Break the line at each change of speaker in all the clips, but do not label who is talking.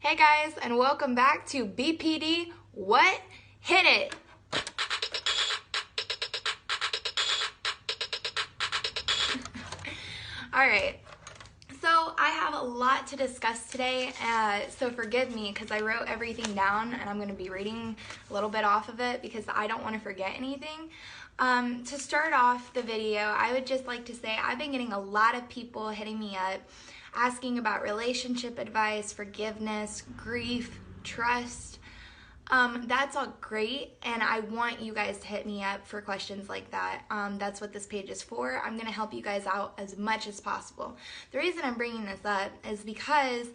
Hey guys, and welcome back to BPD What? Hit It! Alright, so I have a lot to discuss today, so forgive me because I wrote everything down and I'm going to be reading a little bit off of it because I don't want to forget anything. To start off the video, I would just like to say I've been getting a lot of people hitting me up asking about relationship advice, forgiveness, grief, trust. That's all great, and I want you guys to hit me up for questions like that. That's what this page is for. I'm going to help you guys out as much as possible. The reason I'm bringing this up is because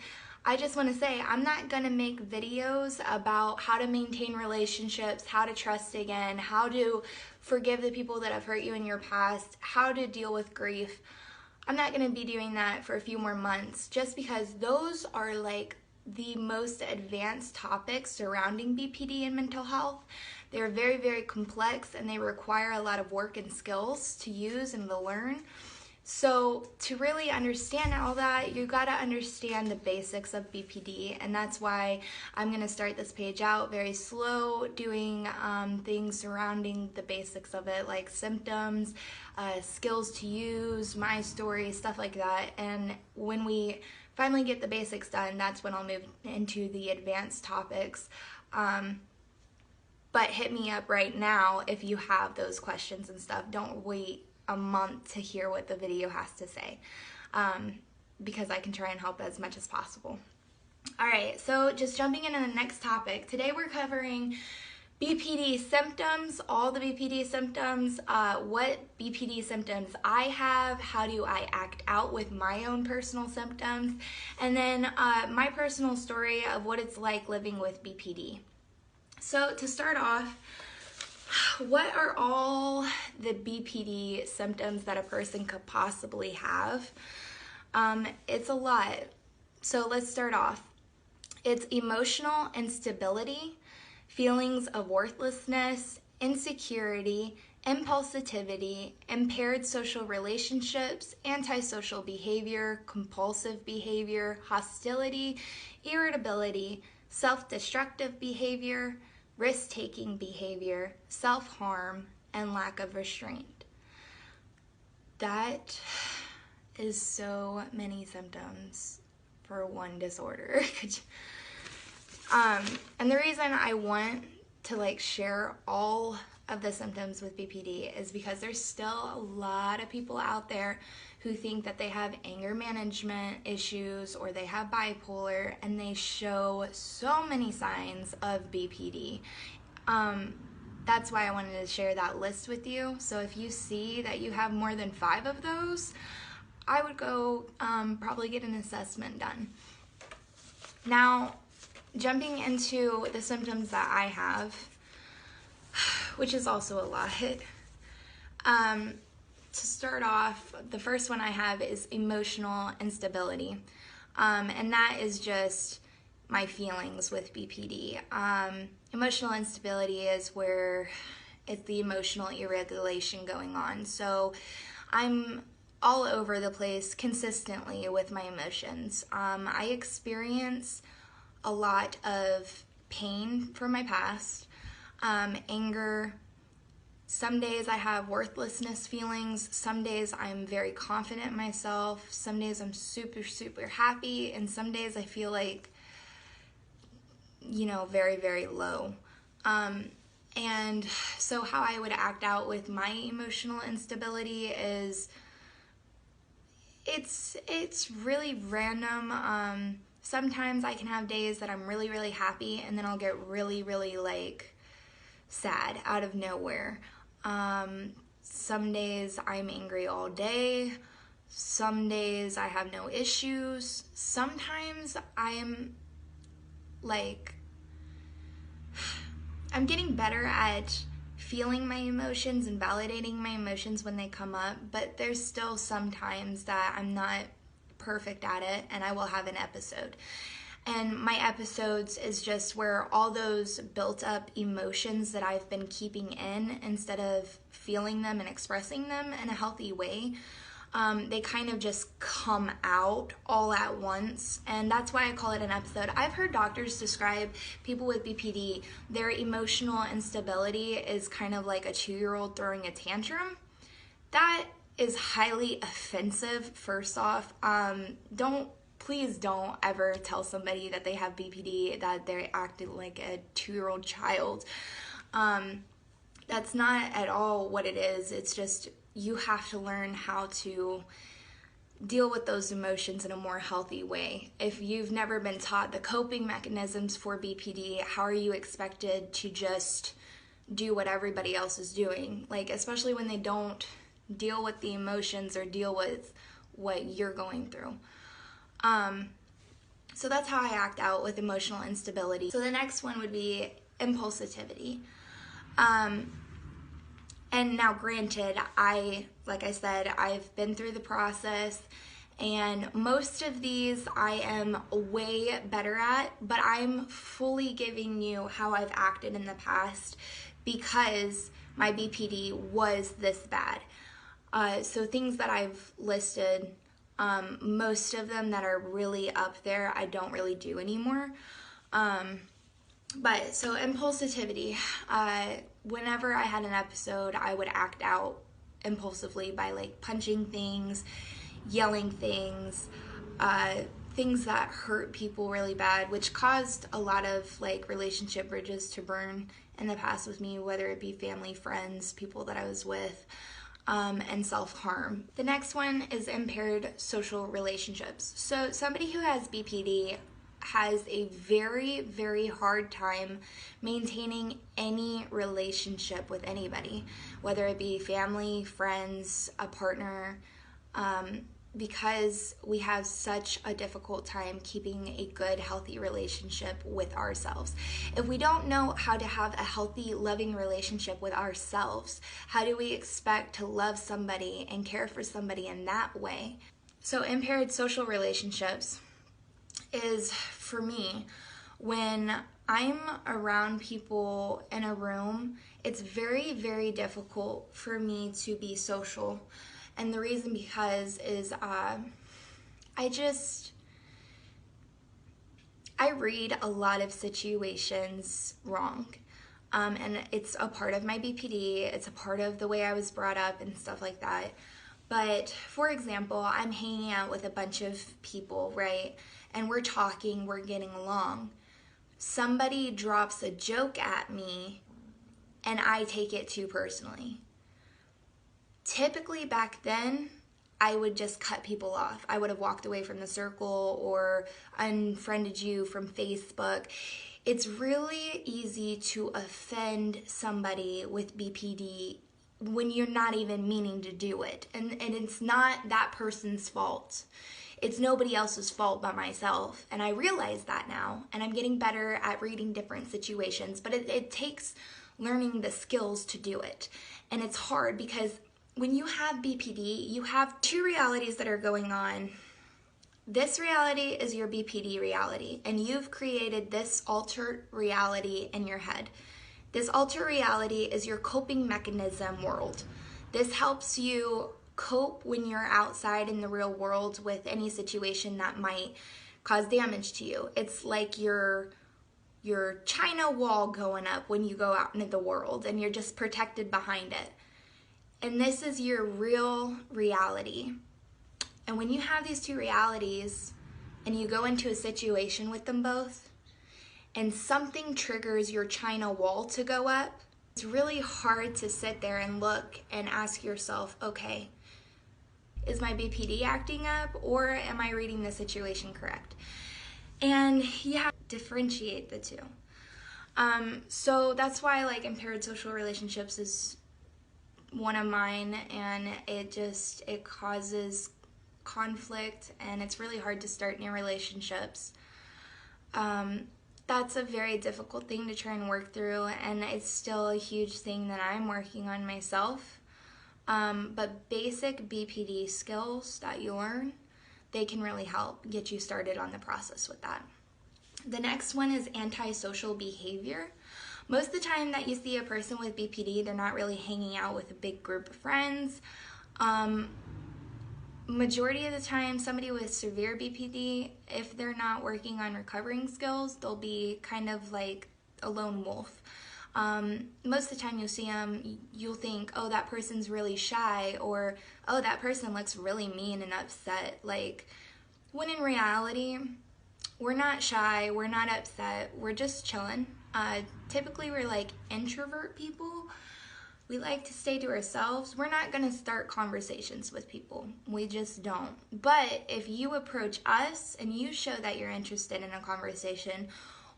I just want to say I'm not going to make videos about how to maintain relationships, how to trust again, how to forgive the people that have hurt you in your past, how to deal with grief. I'm not going to be doing that for a few more months just because those are like the most advanced topics surrounding BPD and mental health. They're very, very complex and they require a lot of work and skills to use and to learn. So to really understand all that, you got to understand the basics of BPD, and that's why I'm going to start this page out very slow, doing things surrounding the basics of it, like symptoms, skills to use, my story, stuff like that. And when we finally get the basics done, that's when I'll move into the advanced topics. But hit me up right now if you have those questions and stuff. Don't wait a month to hear what the video has to say, because I can try and help as much as possible. Alright, so just jumping into the next topic. Today we're covering BPD symptoms, all the BPD symptoms, what BPD symptoms I have, how do I act out with my own personal symptoms, and then my personal story of what it's like living with BPD. So to start off, what are all the BPD symptoms that a person could possibly have? It's a lot. So let's start off. It's emotional instability, feelings of worthlessness, insecurity, impulsivity, impaired social relationships, antisocial behavior, compulsive behavior, hostility, irritability, self-destructive behavior, risk-taking behavior, self-harm, and lack of restraint. That is so many symptoms for one disorder. And the reason I want to share all of the symptoms with BPD is because there's still a lot of people out there who think that they have anger management issues or they have bipolar, and they show so many signs of BPD. That's why I wanted to share that list with you. So if you see that you have more than 5 of those, I would go probably get an assessment done. Now, jumping into the symptoms that I have, which is also a lot. To start off, the first one I have is emotional instability. And that is just my feelings with BPD. Emotional instability is where it's the emotional irregulation going on. So I'm all over the place consistently with my emotions. I experience a lot of pain from my past, anger. Some days I have worthlessness feelings. Some days I'm very confident in myself. Some days I'm super, super happy. And some days I feel like, very, very low. And so how I would act out with my emotional instability is it's really random. Sometimes I can have days that I'm really, really happy, and then I'll get really, really sad out of nowhere. Some days I'm angry all day. Some days I have no issues. Sometimes I'm getting better at feeling my emotions and validating my emotions when they come up, but there's still some times that I'm not perfect at it, and I will have an episode. And my episodes is just where all those built up emotions that I've been keeping in, instead of feeling them and expressing them in a healthy way, They kind of just come out all at once, and that's why I call it an episode. I've heard doctors describe people with BPD, their emotional instability is kind of like a 2-year-old throwing a tantrum. That is highly offensive, first off. Please don't ever tell somebody that they have BPD that they're acting like a 2-year-old child. That's not at all what it is. It's just you have to learn how to deal with those emotions in a more healthy way. If you've never been taught the coping mechanisms for BPD, how are you expected to just do what everybody else is doing? Like, especially when they don't deal with the emotions or deal with what you're going through. So that's how I act out with emotional instability. So the next one would be impulsivity. And now granted, like I said, I've been through the process, and most of these I am way better at, but I'm fully giving you how I've acted in the past because my BPD was this bad. So things that I've listed, most of them that are really up there, I don't really do anymore. But so impulsivity, whenever I had an episode, I would act out impulsively by like punching things, yelling things, things that hurt people really bad, which caused a lot of like relationship bridges to burn in the past with me, whether it be family, friends, people that I was with, and self-harm. The next one is impaired social relationships. So somebody who has BPD has a very, very hard time maintaining any relationship with anybody, whether it be family, friends, a partner, because we have such a difficult time keeping a good, healthy relationship with ourselves. If we don't know how to have a healthy, loving relationship with ourselves, how do we expect to love somebody and care for somebody in that way? So impaired social relationships is, for me, when I'm around people in a room, it's very, very difficult for me to be social. And the reason because is I read a lot of situations wrong. And it's a part of my BPD, it's a part of the way I was brought up and stuff like that. But for example, I'm hanging out with a bunch of people, right? And we're talking, we're getting along. Somebody drops a joke at me and I take it too personally. Typically back then, I would just cut people off. I would have walked away from the circle or unfriended you from Facebook. It's really easy to offend somebody with BPD when you're not even meaning to do it. And it's not that person's fault. It's nobody else's fault but myself. And I realize that now. And I'm getting better at reading different situations. But it takes learning the skills to do it. And it's hard because when you have BPD, you have two realities that are going on. This reality is your BPD reality. And you've created this altered reality in your head. This altered reality is your coping mechanism world. This helps you cope when you're outside in the real world with any situation that might cause damage to you. It's like your China wall going up when you go out into the world and you're just protected behind it. And this is your real reality. And when you have these two realities and you go into a situation with them both and something triggers your China wall to go up, it's really hard to sit there and look and ask yourself, okay, is my BPD acting up or am I reading the situation correct? And you have to differentiate the two. So that's why like impaired social relationships is one of mine, and it causes conflict and it's really hard to start new relationships. That's a very difficult thing to try and work through, and it's still a huge thing that I'm working on myself. But basic BPD skills that you learn, they can really help get you started on the process with that. The next one is antisocial behavior. Most of the time that you see a person with BPD, they're not really hanging out with a big group of friends. majority of the time, somebody with severe BPD, if they're not working on recovering skills, they'll be kind of like a lone wolf. Most of the time you'll see them, you'll think, oh, that person's really shy, or oh, that person looks really mean and upset. Like, when in reality, we're not shy, we're not upset, we're just chilling. Typically we're like introvert people. We like to stay to ourselves. We're not going to start conversations with people. We just don't. But if you approach us and you show that you're interested in a conversation,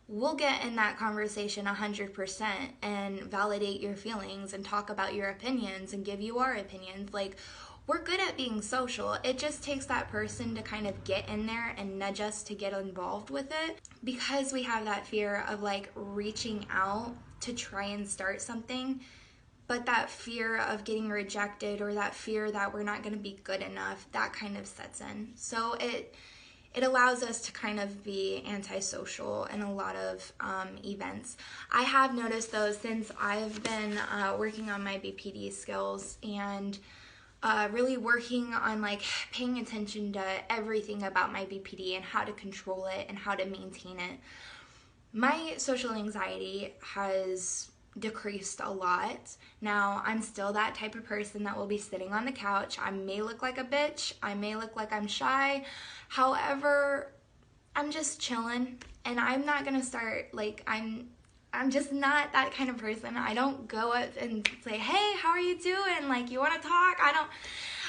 we'll get in that conversation 100% and validate your feelings and talk about your opinions and give you our opinions. Like, we're good at being social. It just takes that person to kind of get in there and nudge us to get involved with it, because we have that fear of like reaching out to try and start something. But that fear of getting rejected, or that fear that we're not going to be good enough, that kind of sets in. So it allows us to kind of be antisocial in a lot of events. I have noticed though, since I've been working on my BPD skills and really working on like paying attention to everything about my BPD and how to control it and how to maintain it, my social anxiety has decreased a lot. Now, I'm still that type of person that will be sitting on the couch. I may look like a bitch. I may look like I'm shy. However, I'm just chilling, and I'm not gonna start like I'm just not that kind of person. I don't go up and say, hey, how are you doing? Like, you wanna talk?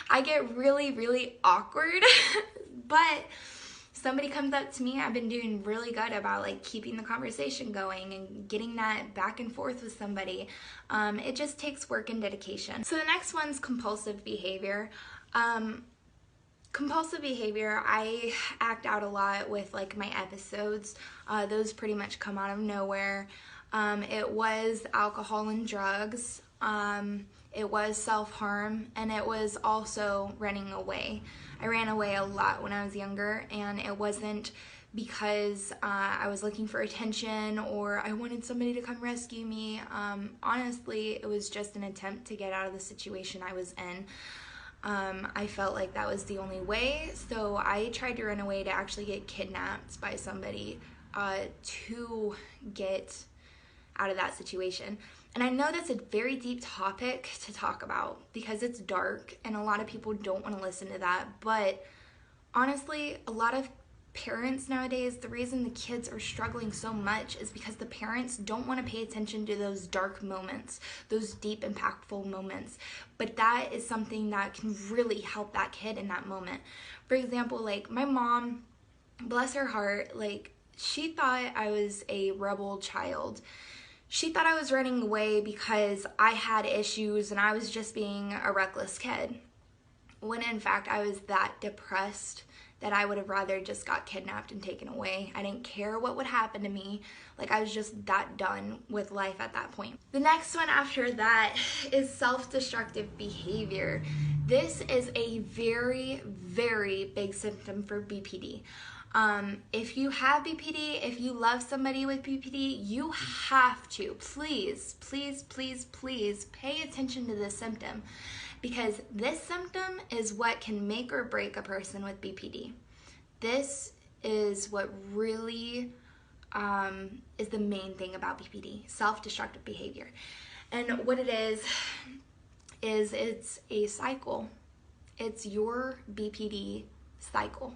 I get really, really awkward. But somebody comes up to me, I've been doing really good about like keeping the conversation going and getting that back and forth with somebody. It just takes work and dedication. So the next one's compulsive behavior. Compulsive behavior, I act out a lot with like my episodes. Those pretty much come out of nowhere. It was alcohol and drugs. It was self-harm, and it was also running away. I ran away a lot when I was younger, and it wasn't because I was looking for attention or I wanted somebody to come rescue me. Honestly, it was just an attempt to get out of the situation I was in. I felt like that was the only way, so I tried to run away to actually get kidnapped by somebody to get out of that situation. And I know that's a very deep topic to talk about because it's dark and a lot of people don't want to listen to that. But honestly, a lot of parents nowadays, the reason the kids are struggling so much is because the parents don't want to pay attention to those dark moments, those deep, impactful moments. But that is something that can really help that kid in that moment. For example, like my mom, bless her heart, like she thought I was a rebel child. She thought I was running away because I had issues and I was just being a reckless kid. When in fact I was that depressed that I would have rather just got kidnapped and taken away. I didn't care what would happen to me. Like, I was just that done with life at that point. The next one after that is self-destructive behavior. This is a very, very big symptom for BPD. If you have BPD, if you love somebody with BPD, you have to, please, please, please, please pay attention to this symptom, because this symptom is what can make or break a person with BPD. This is what really is the main thing about BPD, self-destructive behavior. And what it is it's a cycle. It's your BPD cycle.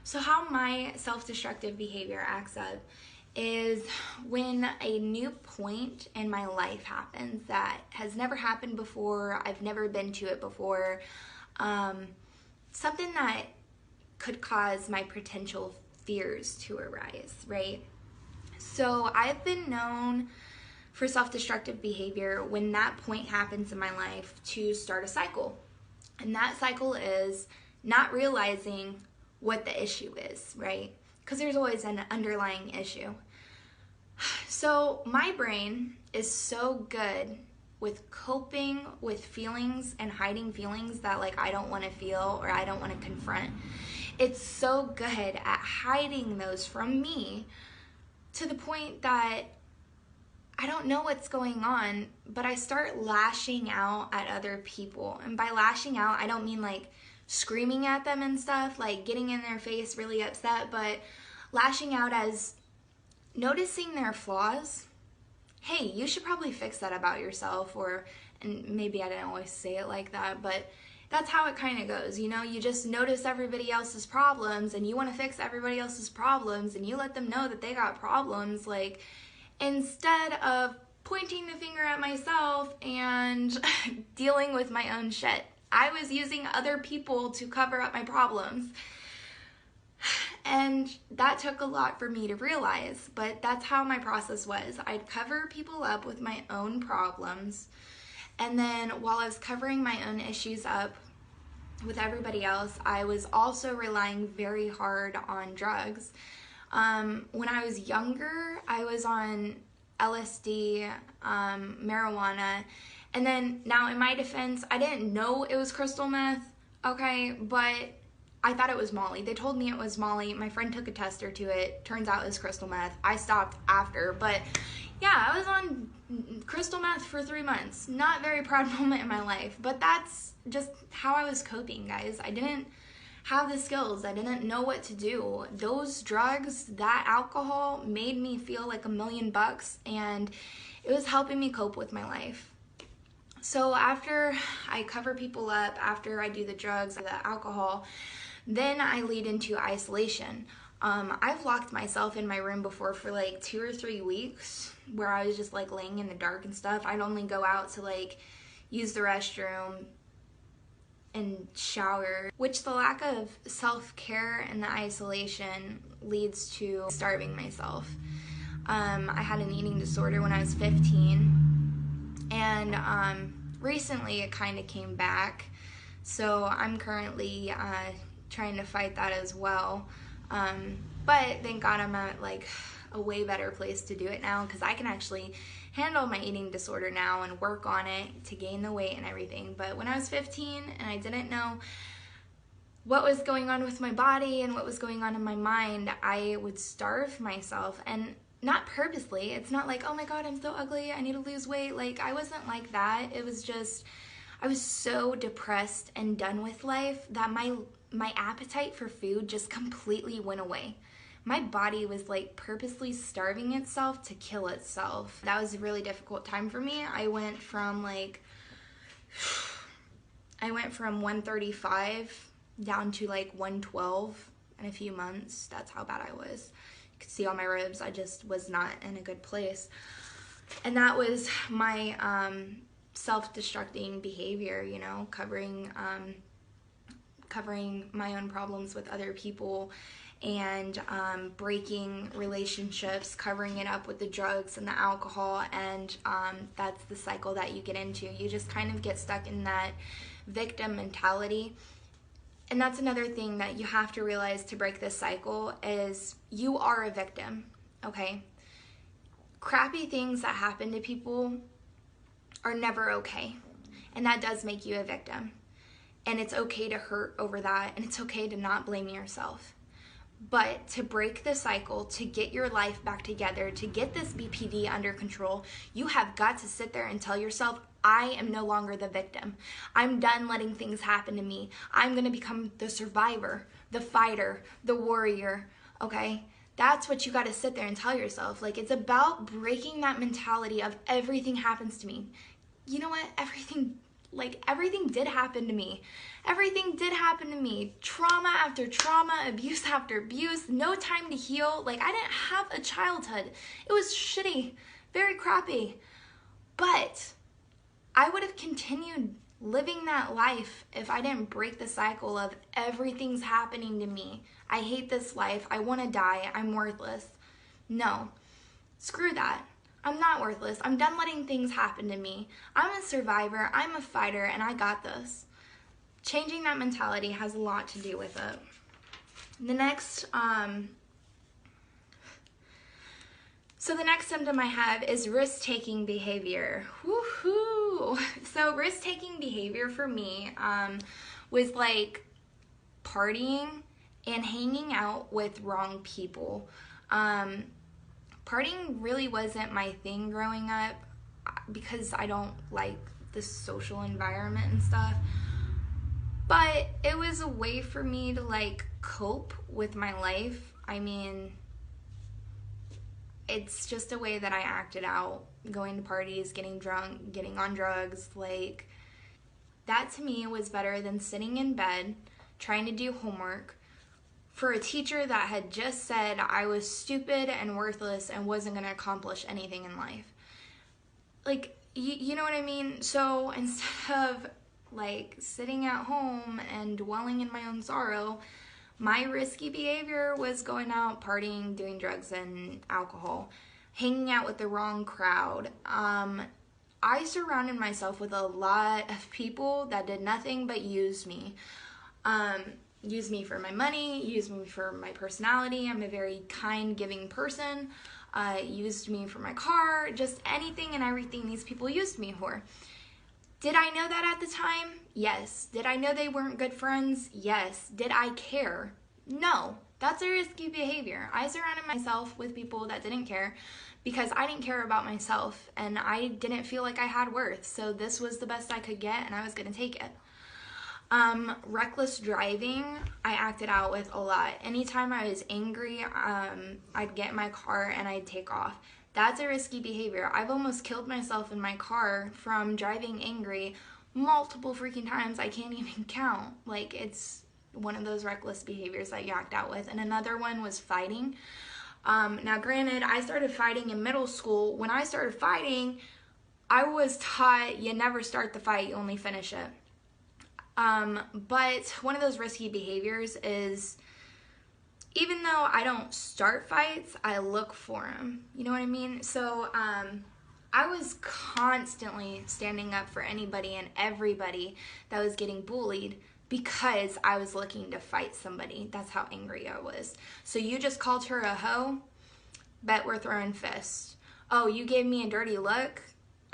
So how my self-destructive behavior acts up is when a new point in my life happens that has never happened before, I've never been to it before, something that could cause my potential fears to arise, right? So I've been known for self-destructive behavior when that point happens in my life to start a cycle. And that cycle is not realizing what the issue is, right? Because there's always an underlying issue. So my brain is so good with coping with feelings and hiding feelings that like I don't want to feel or I don't want to confront. It's so good at hiding those from me to the point that I don't know what's going on, but I start lashing out at other people. And by lashing out, I don't mean like screaming at them and stuff, like getting in their face, really upset, but lashing out as noticing their flaws. Hey, you should probably fix that about yourself, and maybe I didn't always say it like that, but that's how it kind of goes, you know? You just notice everybody else's problems and you want to fix everybody else's problems and you let them know that they got problems, like, instead of pointing the finger at myself and dealing with my own shit. I was using other people to cover up my problems. And that took a lot for me to realize, but that's how my process was. I'd cover people up with my own problems, and then while I was covering my own issues up with everybody else, I was also relying very hard on drugs. When I was younger, I was on LSD, marijuana, and then now in my defense, I didn't know it was crystal meth, okay, but I thought it was Molly. They told me it was Molly. My friend took a tester to it. Turns out it was crystal meth. I stopped after, but yeah, I was on crystal meth for 3 months. Not a very proud moment in my life, but that's just how I was coping, guys. I didn't have the skills. I didn't know what to do. Those drugs, that alcohol made me feel like $1,000,000, and it was helping me cope with my life. So after I cover people up, after I do the drugs, the alcohol, then I lead into isolation. I've locked myself in my room before for like 2 or 3 weeks where I was just like laying in the dark and stuff. I'd only go out to like use the restroom and shower, which the lack of self-care and the isolation leads to starving myself. I had an eating disorder when I was 15, and recently it kind of came back, so I'm currently trying to fight that as well, but thank God I'm at like a way better place to do it now, because I can actually handle my eating disorder now and work on it to gain the weight and everything. But when I was 15 and I didn't know what was going on with my body and what was going on in my mind, I would starve myself, and not purposely. It's not like, oh my God, I'm so ugly, I need to lose weight. Like, I wasn't like that. It was just, I was so depressed and done with life that my appetite for food just completely went away. My body was like purposely starving itself to kill itself. That was a really difficult time for me. I went from 135 down to like 112 in a few months. That's how bad I was. You could see all my ribs. I just was not in a good place. And that was my self-destructing behavior, you know, covering my own problems with other people, and breaking relationships, covering it up with the drugs and the alcohol, and that's the cycle that you get into. You just kind of get stuck in that victim mentality. And that's another thing that you have to realize to break this cycle is you are a victim, okay? Crappy things that happen to people are never okay, and that does make you a victim. And it's okay to hurt over that, and it's okay to not blame yourself. But to break the cycle, to get your life back together, to get this BPD under control, you have got to sit there and tell yourself, I am no longer the victim. I'm done letting things happen to me. I'm going to become the survivor, the fighter, the warrior, okay? That's what you got to sit there and tell yourself. Like, it's about breaking that mentality of everything happens to me. You know what? Everything did happen to me. Everything did happen to me. Trauma after trauma, abuse after abuse, no time to heal. Like, I didn't have a childhood. It was shitty, very crappy. But I would have continued living that life if I didn't break the cycle of everything's happening to me. I hate this life. I want to die. I'm worthless. No, screw that. I'm not worthless. I'm done letting things happen to me. I'm a survivor, I'm a fighter, and I got this. Changing that mentality has a lot to do with it. The next symptom I have is risk-taking behavior. Woohoo! So risk-taking behavior for me was like partying and hanging out with wrong people. Partying really wasn't my thing growing up because I don't like the social environment and stuff. But it was a way for me to like cope with my life. I mean, it's just a way that I acted out, going to parties, getting drunk, getting on drugs. Like, that to me was better than sitting in bed trying to do homework for a teacher that had just said I was stupid and worthless and wasn't going to accomplish anything in life. Like, you know what I mean? So instead of like sitting at home and dwelling in my own sorrow, my risky behavior was going out, partying, doing drugs and alcohol, hanging out with the wrong crowd. I surrounded myself with a lot of people that did nothing but use me. Use me for my money, use me for my personality. I'm a very kind, giving person. Used me for my car, just anything and everything these people used me for. Did I know that at the time? Yes. Did I know they weren't good friends? Yes. Did I care? No. That's a risky behavior. I surrounded myself with people that didn't care because I didn't care about myself and I didn't feel like I had worth. So this was the best I could get and I was going to take it. Reckless driving, I acted out with a lot. Anytime I was angry, I'd get in my car and I'd take off. That's a risky behavior. I've almost killed myself in my car from driving angry multiple freaking times. I can't even count. Like, it's one of those reckless behaviors that you act out with. And another one was fighting. Now, granted, I started fighting in middle school. When I started fighting, I was taught you never start the fight, you only finish it. But one of those risky behaviors is, even though I don't start fights, I look for them. You know what I mean? So, I was constantly standing up for anybody and everybody that was getting bullied because I was looking to fight somebody. That's how angry I was. So you just called her a hoe? Bet we're throwing fists. Oh, you gave me a dirty look?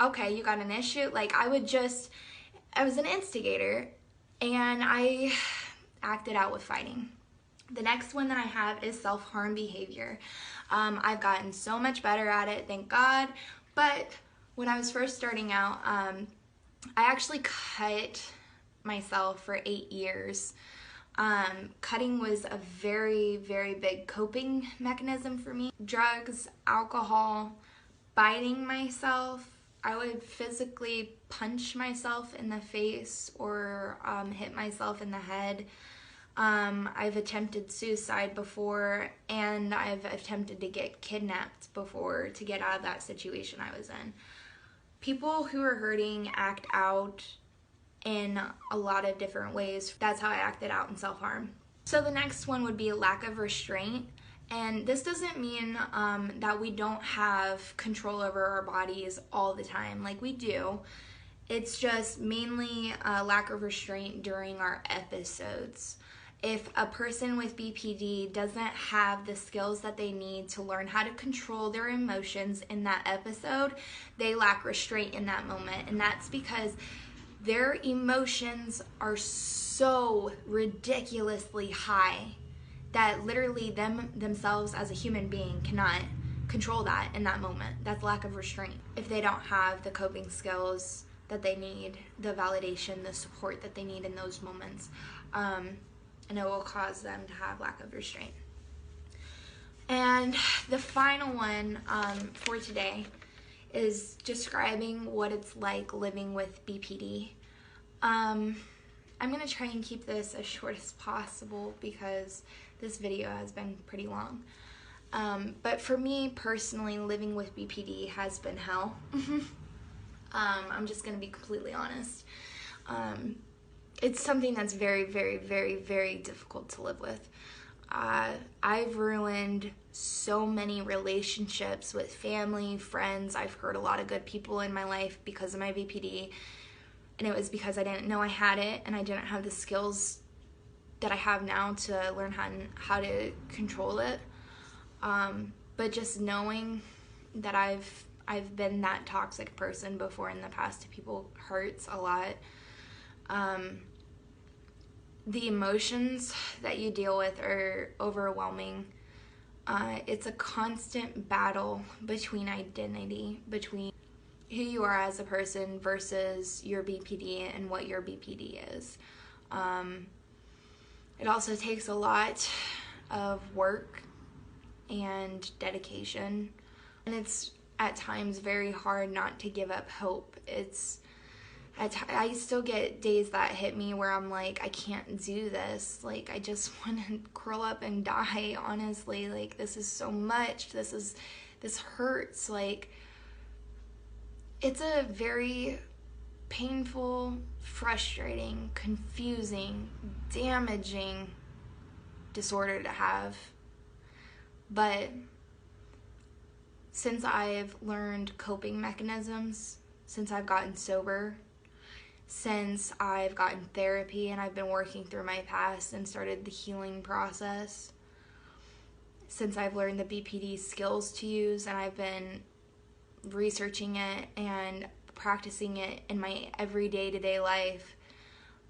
Okay, you got an issue? Like, I was an instigator. And I acted out with fighting. The next one that I have is self-harm behavior. I've gotten so much better at it, thank God. But when I was first starting out, I actually cut myself for 8 years. Cutting was a very, very big coping mechanism for me. Drugs, alcohol, biting myself. I would physically punch myself in the face or hit myself in the head. I've attempted suicide before, and I've attempted to get kidnapped before to get out of that situation I was in. People who are hurting act out in a lot of different ways. That's how I acted out in self-harm. So the next one would be a lack of restraint. And this doesn't mean that we don't have control over our bodies all the time. Like, we do. It's just mainly a lack of restraint during our episodes. If a person with BPD doesn't have the skills that they need to learn how to control their emotions in that episode, they lack restraint in that moment. And that's because their emotions are so ridiculously high that literally themselves as a human being cannot control that in that moment. That's lack of restraint. If they don't have the coping skills that they need, the validation, the support that they need in those moments, and it will cause them to have lack of restraint. And the final one for today is describing what it's like living with BPD. I'm going to try and keep this as short as possible because this video has been pretty long. But for me personally, living with BPD has been hell. I'm just going to be completely honest. It's something that's very, very, very, very difficult to live with. I've ruined so many relationships with family, friends. I've hurt a lot of good people in my life because of my BPD. And it was because I didn't know I had it and I didn't have the skills that I have now to learn how to control it. But just knowing that I've been that toxic person before in the past to people hurts a lot. The emotions that you deal with are overwhelming. It's a constant battle between identity, between who you are as a person versus your BPD and what your BPD is. It also takes a lot of work and dedication, and it's at times very hard not to give up hope. I still get days that hit me where I'm like, I can't do this. Like, I just want to curl up and die, honestly. Like, this is so much. This hurts. Like, it's a very painful, frustrating, confusing, damaging disorder to have. But since I've learned coping mechanisms, since I've gotten sober, since I've gotten therapy and I've been working through my past and started the healing process, since I've learned the BPD skills to use and I've been researching it and practicing it in my everyday to-day life,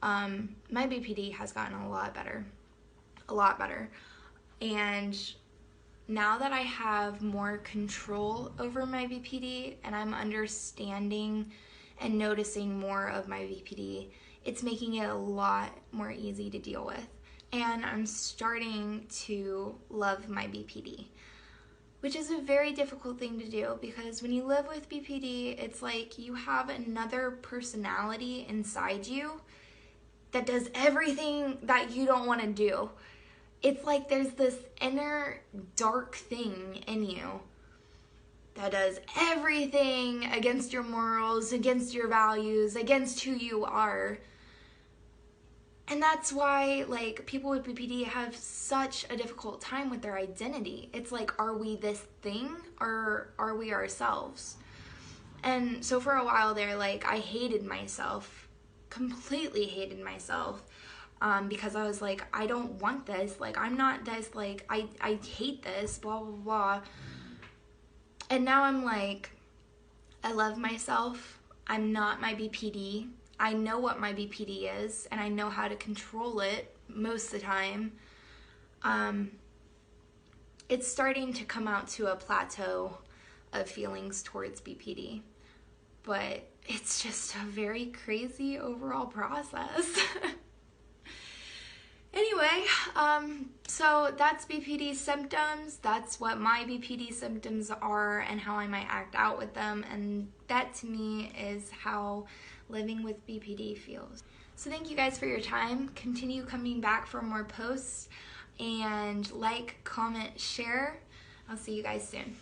my BPD has gotten a lot better. And now that I have more control over my BPD and I'm understanding and noticing more of my BPD, it's making it a lot more easy to deal with. And I'm starting to love my BPD, which is a very difficult thing to do, because when you live with BPD, it's like you have another personality inside you that does everything that you don't want to do. It's like there's this inner dark thing in you that does everything against your morals, against your values, against who you are. And that's why, like, people with BPD have such a difficult time with their identity. It's like, are we this thing or are we ourselves? And so for a while there, like, I hated myself, completely hated myself, because I was like, I don't want this. Like, I'm not this. Like, I hate this, blah, blah, blah. And now I'm like, I love myself. I'm not my BPD. I know what my BPD is, and I know how to control it most of the time. It's starting to come out to a plateau of feelings towards BPD, but it's just a very crazy overall process. Anyway, so that's BPD symptoms. That's what my BPD symptoms are and how I might act out with them. And that to me is how living with BPD feels. So thank you guys for your time. Continue coming back for more posts, and like, comment, share. I'll see you guys soon.